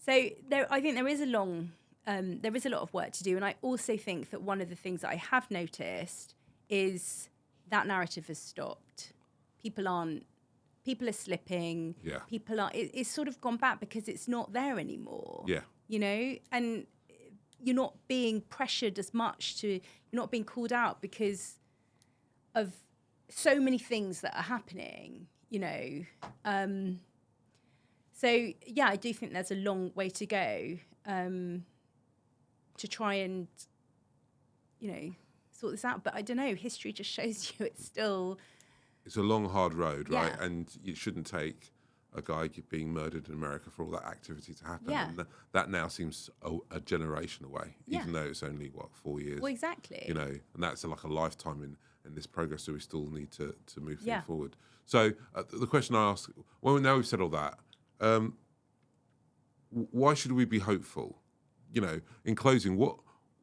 there is a lot of work to do. And I also think that one of the things that I have noticed is that narrative has stopped. People are slipping. Yeah. It's sort of gone back because it's not there anymore. Yeah. And you're not being pressured as much you're not being called out because of so many things that are happening, So, yeah, I do think there's a long way to go to try and, sort this out. But I don't know, history just shows you it's a long, hard road, right? Yeah. And it shouldn't take a guy being murdered in America for all that activity to happen. Yeah. And that now seems a generation away, Yeah. even though it's only, 4 years? Well, exactly. And that's like a lifetime in this progress, so we still need to move Yeah. things forward. So the question I ask, well, now we've said all that, why should we be hopeful? In closing,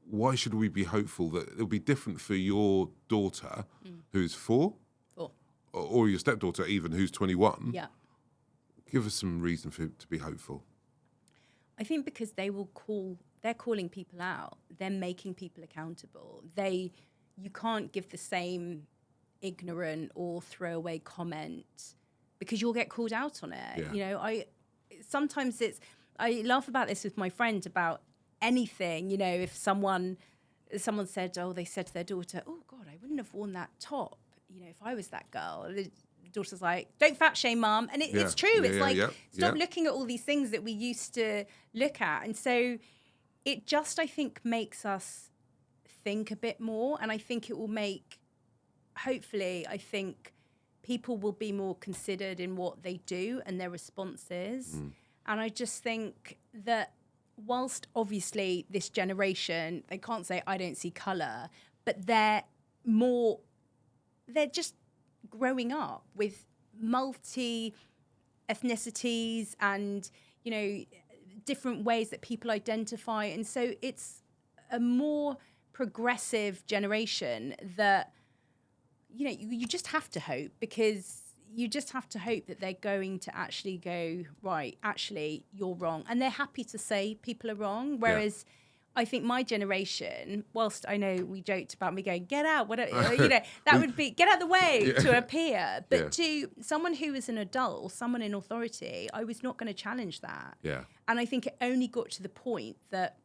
why should we be hopeful that it'll be different for your daughter who's 4? Or your stepdaughter even who's 21? Yeah. Give us some reason to be hopeful. I think because they're calling people out. They're making people accountable. You can't give the same ignorant or throwaway comment because you'll get called out on it. Yeah. Sometimes I laugh about this with my friend about anything. If someone said, they said to their daughter, "Oh God, I wouldn't have worn that top, if I was that girl." The daughter's like, "Don't fat shame, mum." And it's true. Stop looking at all these things that we used to look at. And so it just, I think, makes us think a bit more. And I think it will hopefully, I think people will be more considered in what they do and their responses. And I just think that whilst obviously this generation, they can't say, "I don't see colour," but they're just growing up with multi-ethnicities and, different ways that people identify. And so it's a more progressive generation that, you just have to hope, because you just have to hope that they're going to actually go, right, actually, you're wrong. And they're happy to say people are wrong. Whereas I think my generation, whilst I know we joked about me going, "Get out," whatever, that would be get out of the way to a peer. But to someone who is an adult or someone in authority, I was not going to challenge that. Yeah. And I think it only got to the point that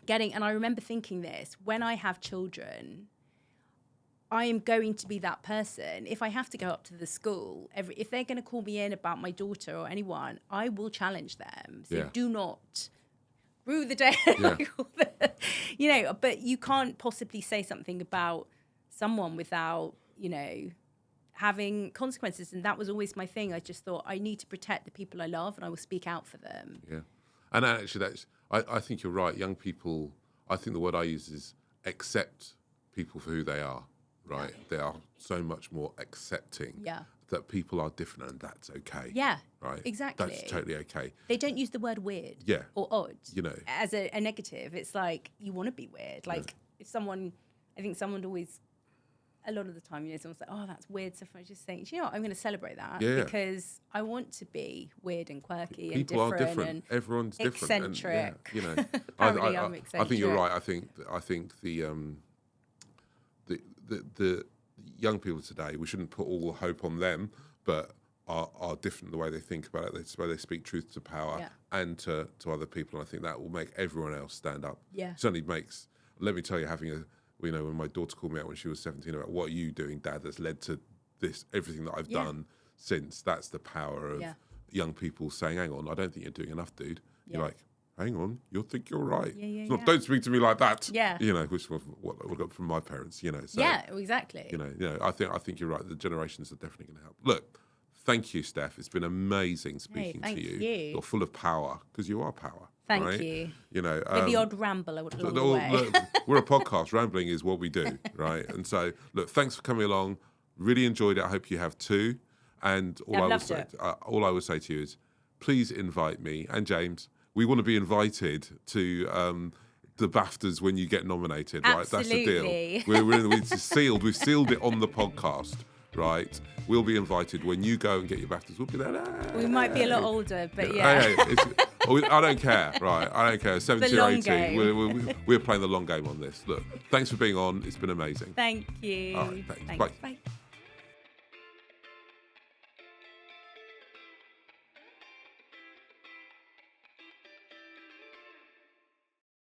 and I remember thinking this, when I have children, I am going to be that person. If I have to go up to the school, if they're going to call me in about my daughter or anyone, I will challenge them. So do not rue the day. But you can't possibly say something about someone without, having consequences. And that was always my thing. I just thought I need to protect the people I love and I will speak out for them. Yeah. And actually, I think you're right. Young people, I think the word I use is accept people for who they are, right? Yeah. They are so much more accepting that people are different and that's okay. Yeah, right? Exactly. That's totally okay. They don't use the word weird or odd, as a negative. It's like, you want to be weird. Like if someone, I think someone always, a lot of the time, someone's like, oh, that's weird stuff. I just think, I'm going to celebrate that because I want to be weird and quirky and different. People are different. And everyone's different. Eccentric. And, Apparently I'm eccentric. I think you're right. I think the young people today, we shouldn't put all the hope on them, but are different the way they think about it. It's where they speak truth to power and to other people. And I think that will make everyone else stand up. Yeah. Certainly makes, let me tell you, having when my daughter called me out when she was 17 about, what are you doing, Dad, that's led to this, everything that I've done since. That's the power of young people saying, hang on, I don't think you're doing enough, dude. You're like, hang on, you'll think you're right. Don't speak to me like that. Yeah. Which was what I got from my parents, So, yeah, exactly. I think you're right. The generations are definitely going to help. Look, thank you, Steph. It's been amazing speaking to you. You're full of power because you are power. Thank you. With the odd ramble along the way. We're a podcast. Rambling is what we do, right? And so, look, thanks for coming along. Really enjoyed it. I hope you have too. And all I would say to you is, please invite me and James. We want to be invited to the BAFTAs when you get nominated, right? Absolutely. That's the deal. We've sealed it on the podcast, right? We'll be invited when you go and get your BAFTAs. We'll be there. We might be a lot older, but I don't care, right? I don't care. 70 or 80. We're playing the long game on this. Look, thanks for being on. It's been amazing. Thank you. All right, thanks. Bye.